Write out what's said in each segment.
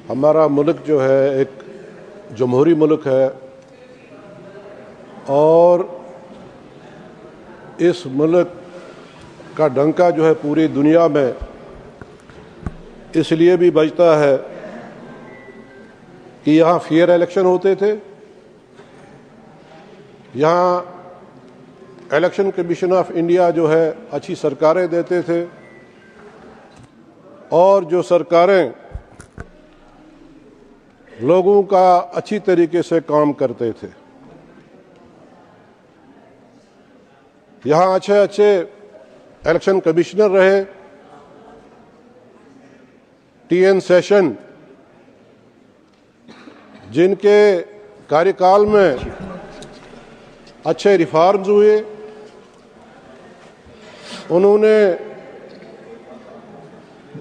हमारा मुल्क जो है एक जमहूरी मुल्क है और इस मुल्क का डंका जो है पूरी दुनिया में इसलिए भी बजता है कि यहाँ फेयर इलेक्शन होते थे। यहाँ इलेक्शन कमीशन ऑफ इंडिया जो है अच्छी सरकारें देते थे और जो सरकारें लोगों का अच्छी तरीके से काम करते थे। यहाँ अच्छे अच्छे इलेक्शन कमिश्नर रहे। टीएन सेशन जिनके कार्यकाल में अच्छे रिफॉर्म्स हुए, उन्होंने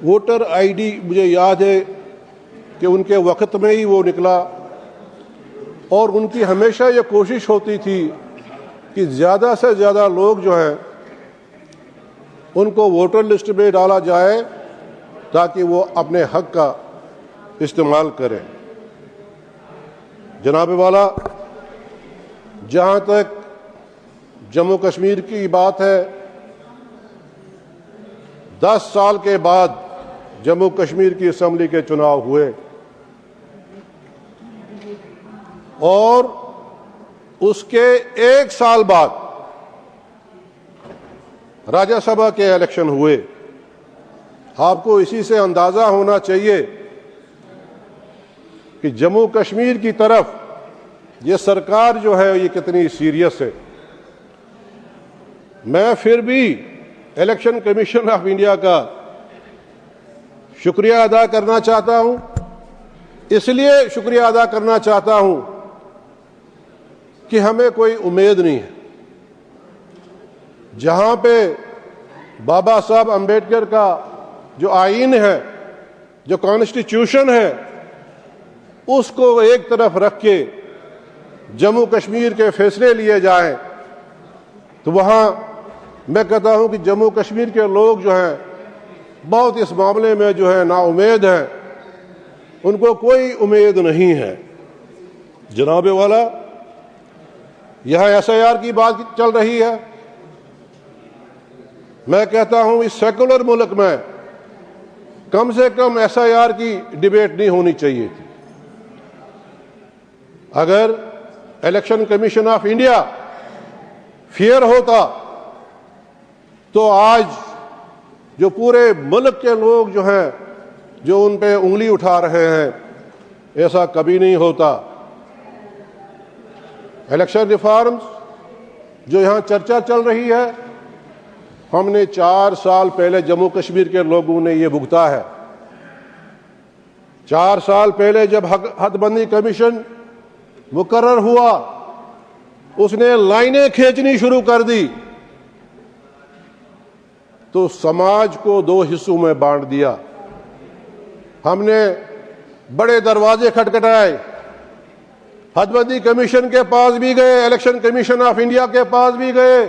वोटर आईडी, मुझे याद है कि उनके वक्त में ही वो निकला और उनकी हमेशा ये कोशिश होती थी कि ज़्यादा से ज़्यादा लोग जो हैं उनको वोटर लिस्ट में डाला जाए ताकि वो अपने हक का इस्तेमाल करें। जनाब वाला, जहाँ तक जम्मू कश्मीर की बात है, 10 साल के बाद जम्मू कश्मीर की असेंबली के चुनाव हुए और उसके 1 साल बाद राज्यसभा के इलेक्शन हुए। आपको इसी से अंदाजा होना चाहिए कि जम्मू कश्मीर की तरफ ये सरकार जो है ये कितनी सीरियस है। मैं फिर भी इलेक्शन कमीशन ऑफ इंडिया का शुक्रिया अदा करना चाहता हूं। इसलिए शुक्रिया अदा करना चाहता हूं कि हमें कोई उम्मीद नहीं है। जहां पे बाबा साहब अंबेडकर का जो आईन है, जो कॉन्स्टिट्यूशन है, उसको एक तरफ रख के जम्मू कश्मीर के फैसले लिए जाएं, तो वहां मैं कहता हूं कि जम्मू कश्मीर के लोग जो हैं बहुत इस मामले में जो है नाउम्मीद हैं, उनको कोई उम्मीद नहीं है। जनाब वाला, यह एसआईआर की बात चल रही है। मैं कहता हूं इस सेकुलर मुल्क में कम से कम एसआईआर की डिबेट नहीं होनी चाहिए थी। अगर election commission of India fair होता तो आज जो पूरे मुल्क के लोग जो हैं जो उन पे उंगली उठा रहे हैं, ऐसा कभी नहीं होता। इलेक्शन रिफॉर्म्स जो यहाँ चर्चा चल रही है, हमने 4 साल पहले जम्मू कश्मीर के लोगों ने ये भुगता है। 4 साल पहले जब हदबंदी कमीशन मुकर्रर हुआ, उसने लाइनें खींचनी शुरू कर दी तो समाज को 2 हिस्सों में बांट दिया। हमने बड़े दरवाजे खटखटाए, हदबंदी कमीशन के पास भी गए, इलेक्शन कमीशन ऑफ इंडिया के पास भी गए।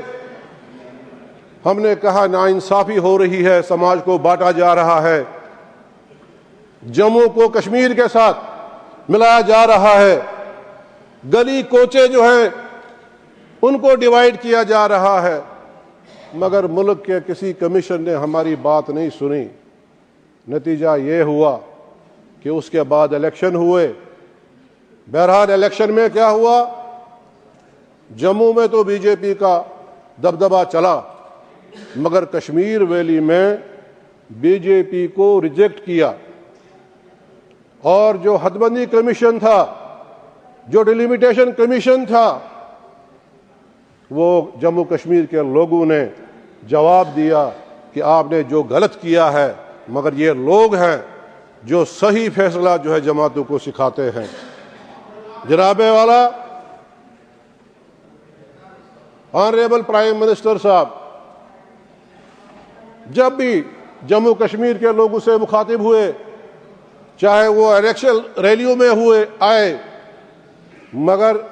हमने कहा नाइंसाफी हो रही है, समाज को बांटा जा रहा है, जम्मू को कश्मीर के साथ मिलाया जा रहा है, गली कोचे जो हैं उनको डिवाइड किया जा रहा है। मगर मुल्क के किसी कमीशन ने हमारी बात नहीं सुनी। नतीजा ये हुआ कि उसके बाद इलेक्शन हुए। बहरहाल इलेक्शन में क्या हुआ, जम्मू में तो बीजेपी का दबदबा चला, मगर कश्मीर वैली में बीजेपी को रिजेक्ट किया और जो हदबंदी कमीशन था, जो डिलिमिटेशन कमीशन था, वो जम्मू कश्मीर के लोगों ने जवाब दिया कि आपने जो गलत किया है, मगर ये लोग हैं जो सही फैसला जो है जमातों को सिखाते हैं। जनाबे वाला, ऑनरेबल प्राइम मिनिस्टर साहब जब भी जम्मू कश्मीर के लोगों से मुखातिब हुए, चाहे वो इलेक्शन रैलियों में हुए आए, मगर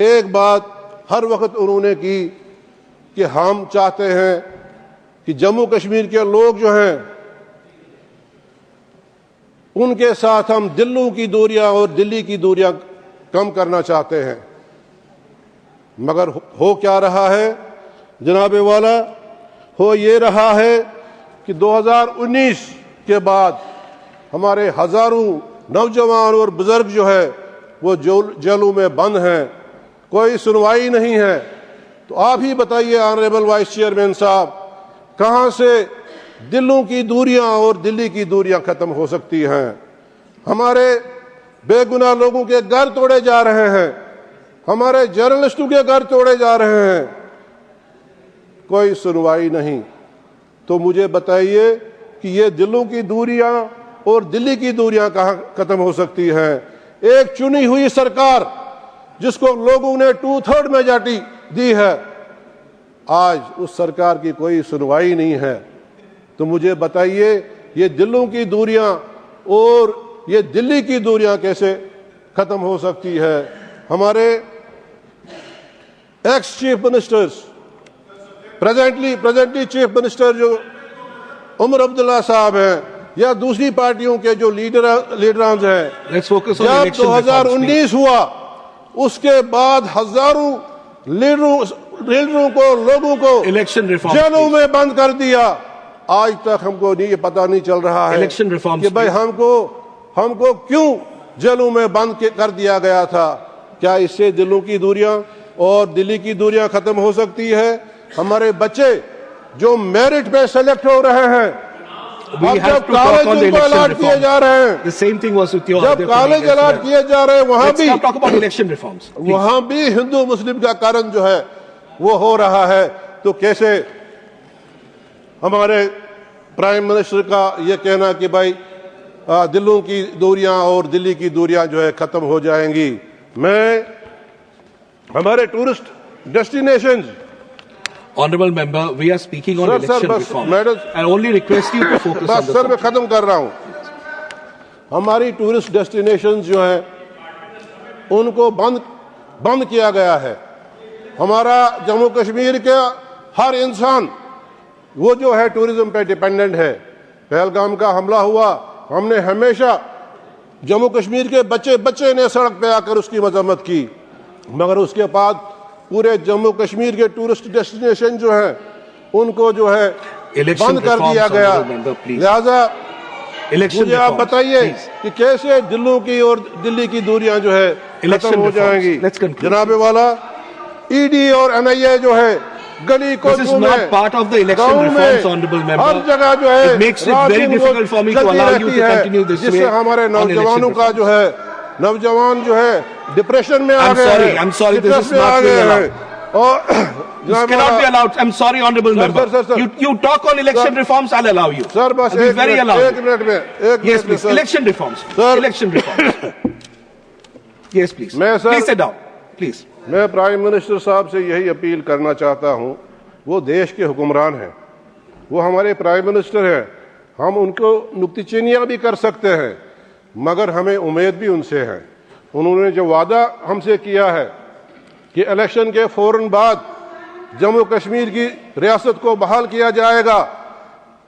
एक बात हर वक्त उन्होंने की कि हम चाहते हैं कि जम्मू कश्मीर के लोग जो हैं उनके साथ हम दिल्ली की दूरियां और दिल्ली की दूरियां कम करना चाहते हैं। मगर हो क्या रहा है जनाबे वाला, हो ये रहा है कि 2019 के बाद हमारे हजारों नौजवान और बुजुर्ग जो है वो जेलों में बंद हैं, कोई सुनवाई नहीं है। तो आप ही बताइए ऑनरेबल वाइस चेयरमैन साहब, कहां से दिल्ली की दूरियां और दिल्ली की दूरियां खत्म हो सकती हैं? हमारे बेगुनाह लोगों के घर तोड़े जा रहे हैं, हमारे जर्नलिस्टों के घर तोड़े जा रहे हैं, कोई सुनवाई नहीं। तो मुझे बताइए कि ये दिल्ली की दूरियां और दिल्ली की दूरियां कहां खत्म हो सकती हैं? एक चुनी हुई सरकार जिसको लोगों ने 2/3 मेजॉरिटी दी है, आज उस सरकार की कोई सुनवाई नहीं है। तो मुझे बताइए ये दिल्ली की दूरियां और ये दिल्ली की दूरियां कैसे खत्म हो सकती है? हमारे ex chief ministers, presently chief minister जो उमर अब्दुल्ला साहब हैं या दूसरी पार्टियों के जो लीडरांस हैं, जब 2019 हुआ उसके बाद हजारों लीडरों को, लोगों को इलेक्शन रिफॉर्म जेलों में बंद कर दिया। आज तक हमको नहीं पता नहीं चल रहा है इलेक्शन रिफॉर्म कि भाई हमको क्यों जेलों में बंद कर दिया गया था। क्या इससे दिल्ली की दूरियां और दिल्ली की दूरियां खत्म हो सकती है? हमारे बच्चे जो मेरिट पे सेलेक्ट हो रहे हैं, जब कॉलेज उनको अलॉट किए जा रहे हैं, जब कॉलेज अलॉट किए जा रहे हैं, वहां भी हिंदू मुस्लिम का कारण जो है वो हो रहा है। तो कैसे हमारे प्राइम मिनिस्टर का ये कहना कि भाई दिल्ली की दूरियां और दिल्ली की दूरियां जो है खत्म हो जाएंगी? मैं हमारे tourist destinations, Honorable member, we are speaking on election reform. I only request you to focus on the sir मैं खत्म कर रहा हूं। हमारी टूरिस्ट डेस्टिनेशंस जो है उनको बंद किया गया है। हमारा जम्मू कश्मीर के हर इंसान वो जो है टूरिज्म पे डिपेंडेंट है। पहलगाम का हमला हुआ, हमने हमेशा जम्मू कश्मीर के बच्चे ने सड़क पे आकर उसकी मजम्मत की, मगर उसके बाद पूरे जम्मू कश्मीर के टूरिस्ट डेस्टिनेशन जो हैं उनको जो है बंद कर दिया गया। लिहाजा मुझे आप बताइए कि कैसे दिल्ली की और दिल्ली की दूरियां जो है खत्म हो जाएंगी? जनाबे वाला, ईडी और एनआईए जो है गली को हर जगह जो है जिससे हमारे नौजवानों का जो है नौजवान जो है डिप्रेशन में आ गए हैं। I'm sorry, this is not allowed. This cannot be allowed. I'm sorry, honorable member. You talk on election reforms, I'll allow you. Sir बस एक मिनट में Yes, please. Election reforms. Election reforms. Yes, please. Please sit down. Please. मैं prime minister साहब से यही appeal करना चाहता हूं। वो देश के हुक्मरान हैं, वो हमारे प्राइम मिनिस्टर हैं, हम उनको नुक्तिचीनियां भी कर सकते हैं, मगर हमें उम्मीद भी उनसे है। उन्होंने जो वादा हमसे किया है कि इलेक्शन के फौरन बाद जम्मू कश्मीर की रियासत को बहाल किया जाएगा,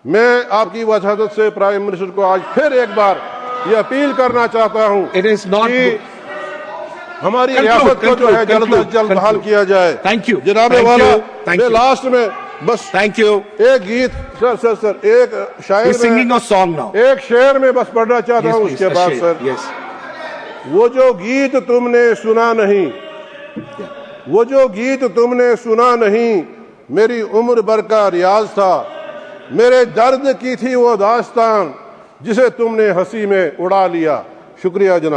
मैं आपकी वजाहत से प्राइम मिनिस्टर को आज फिर एक बार ये अपील करना चाहता हूं कि हमारी रियासत को जो है जल्द से जल्द बहाल किया जाए। थैंक यू जनाबे वाला, मैं लास्ट में बस थैंक यू एक गीत सर एक शायर सिंगिंग अ सॉन्ग नाउ, एक शेर में बस पढ़ना चाहता हूँ। उसके बाद सर, वो जो गीत तुमने सुना नहीं, वो जो गीत तुमने सुना नहीं, मेरी उम्र भर का रियाज था, मेरे दर्द की थी वो दास्तान जिसे तुमने हंसी में उड़ा लिया। शुक्रिया जनाब।